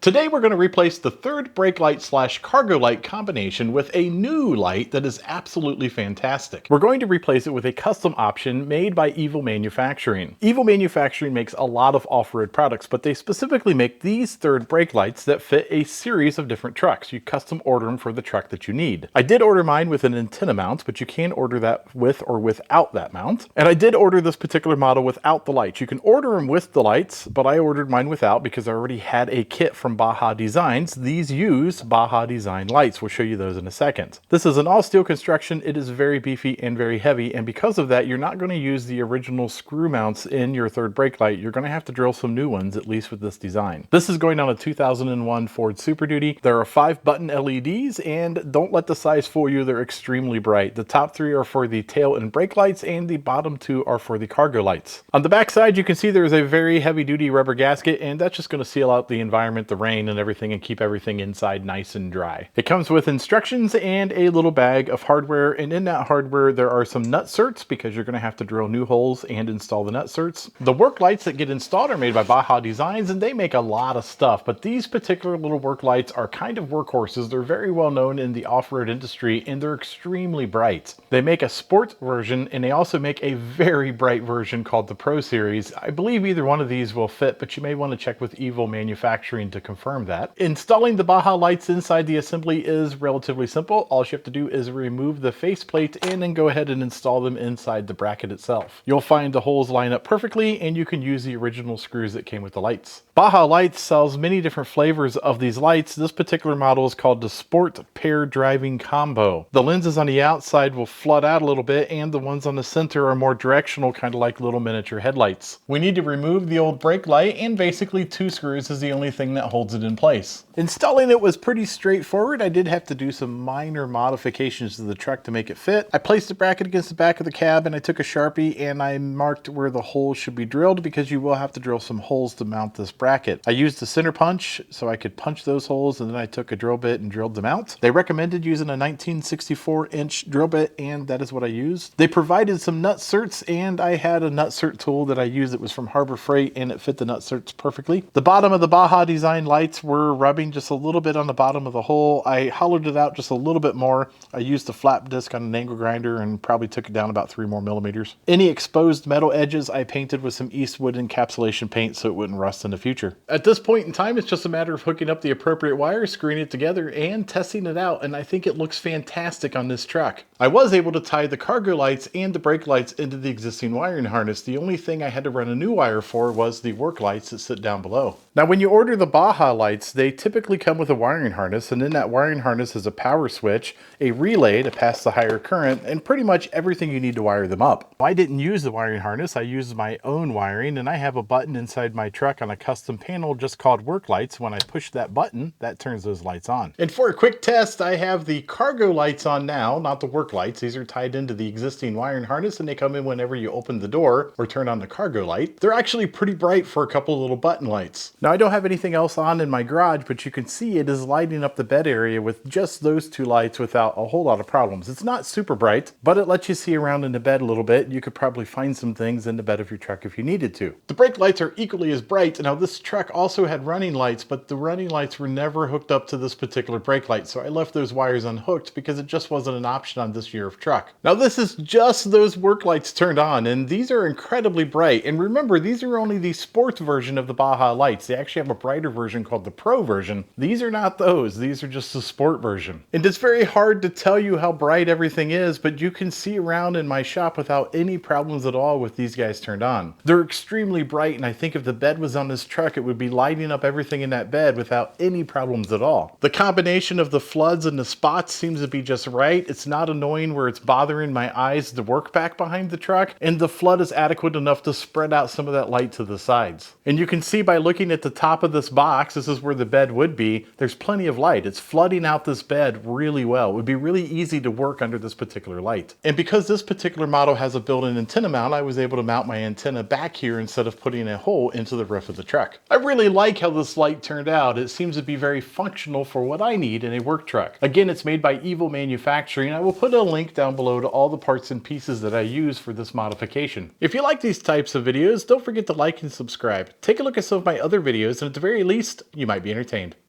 Today we're going to replace the third brake light slash cargo light combination with a new light that is absolutely fantastic. We're going to replace it with a custom option made by Evil Manufacturing. Evil Manufacturing makes a lot of off-road products, but they specifically make these third brake lights that fit a series of different trucks. You custom order them for the truck that you need. I did order mine with an antenna mount, but you can order that with or without that mount. And I did order this particular model without the lights. You can order them with the lights, but I ordered mine without because I already had a kit from Baja Designs. These use Baja Design lights. We'll show you those in a second. This is an all steel construction. It is very beefy and very heavy, and because of that, you're not going to use the original screw mounts in your third brake light. You're going to have to drill some new ones, at least with this design. This is going on a 2001 Ford Super Duty. There are 5 button LEDs, and don't let the size fool you. They're extremely bright. The top 3 are for the tail and brake lights, and the bottom 2 are for the cargo lights. On the back side, you can see there's a very heavy duty rubber gasket, and that's just going to seal out the environment, the rain, and everything, and keep everything inside nice and dry. It comes with instructions and a little bag of hardware, and in that hardware there are some nut certs because you're going to have to drill new holes and install the nut certs. The work lights that get installed are made by Baja Designs, and they make a lot of stuff, but these particular little work lights are kind of workhorses. They're very well known in the off-road industry, and they're extremely bright. They make a sport version, and they also make a very bright version called the Pro Series. I believe either one of these will fit, but you may want to check with Evil Manufacturing to confirm that. Installing the Baja lights inside the assembly is relatively simple. All you have to do is remove the faceplate and then go ahead and install them inside the bracket itself. You'll find the holes line up perfectly, and you can use the original screws that came with the lights. Baja Lights sells many different flavors of these lights. This particular model is called the Sport Pair Driving Combo. The lenses on the outside will flood out a little bit, and the ones on the center are more directional, kind of like little miniature headlights. We need to remove the old brake light, and basically 2 screws is the only thing that holds it in place. Installing it was pretty straightforward. I did have to do some minor modifications to the truck to make it fit. I placed the bracket against the back of the cab, and I took a Sharpie and I marked where the holes should be drilled, because you will have to drill some holes to mount this bracket. I used the center punch so I could punch those holes, and then I took a drill bit and drilled them out. They recommended using a 1964-inch drill bit, and that is what I used. They provided some nut certs, and I had a nut cert tool that I used that was from Harbor Freight, and it fit the nut certs perfectly. The bottom of the Baja Design lights were rubbing just a little bit on the bottom of the hole. I hollowed it out just a little bit more. I used a flap disc on an angle grinder and probably took it down about 3 more millimeters. Any exposed metal edges I painted with some Eastwood encapsulation paint so it wouldn't rust in the future. At this point in time, it's just a matter of hooking up the appropriate wires, screwing it together, and testing it out, and I think it looks fantastic on this truck. I was able to tie the cargo lights and the brake lights into the existing wiring harness. The only thing I had to run a new wire for was the work lights that sit down below. Now, when you order the Baja lights, they typically come with a wiring harness, and in that wiring harness is a power switch, a relay to pass the higher current, and pretty much everything you need to wire them up. I didn't use the wiring harness. I used my own wiring, and I have a button inside my truck on a custom panel just called work lights. When I push that button, that turns those lights on. And for a quick test, I have the cargo lights on now, not the work lights. These are tied into the existing wiring harness, and they come in whenever you open the door or turn on the cargo light. They're actually pretty bright for a couple of little button lights. Now, I don't have anything else on in my garage, but you can see it is lighting up the bed area with just those 2 lights without a whole lot of problems. It's not super bright, but it lets you see around in the bed a little bit. You could probably find some things in the bed of your truck if you needed to. The brake lights are equally as bright. Now, this truck also had running lights, but the running lights were never hooked up to this particular brake light, so I left those wires unhooked because it just wasn't an option on this year of truck. Now, this is just those work lights turned on, and these are incredibly bright. And remember, these are only the sports version of the Baja lights. They actually have a brighter version called the Pro version. These are not those. These are just the sport version. And it's very hard to tell you how bright everything is, but you can see around in my shop without any problems at all with these guys turned on. They're extremely bright, and I think if the bed was on this truck, it would be lighting up everything in that bed without any problems at all. The combination of the floods and the spots seems to be just right. It's not annoying where it's bothering my eyes to work back behind the truck, and the flood is adequate enough to spread out some of that light to the sides. And you can see by looking at the top of this box, this is where the bed would be, there's plenty of light. It's flooding out this bed really well. It would be really easy to work under this particular light. And because this particular model has a built-in antenna mount, I was able to mount my antenna back here instead of putting a hole into the roof of the truck. I really like how this light turned out. It seems to be very functional for what I need in a work truck. Again, it's made by Evil Manufacturing. I will put a link down below to all the parts and pieces that I use for this modification. If you like these types of videos, don't forget to like and subscribe. Take a look at some of my other videos, and at the very least, least, you might be entertained.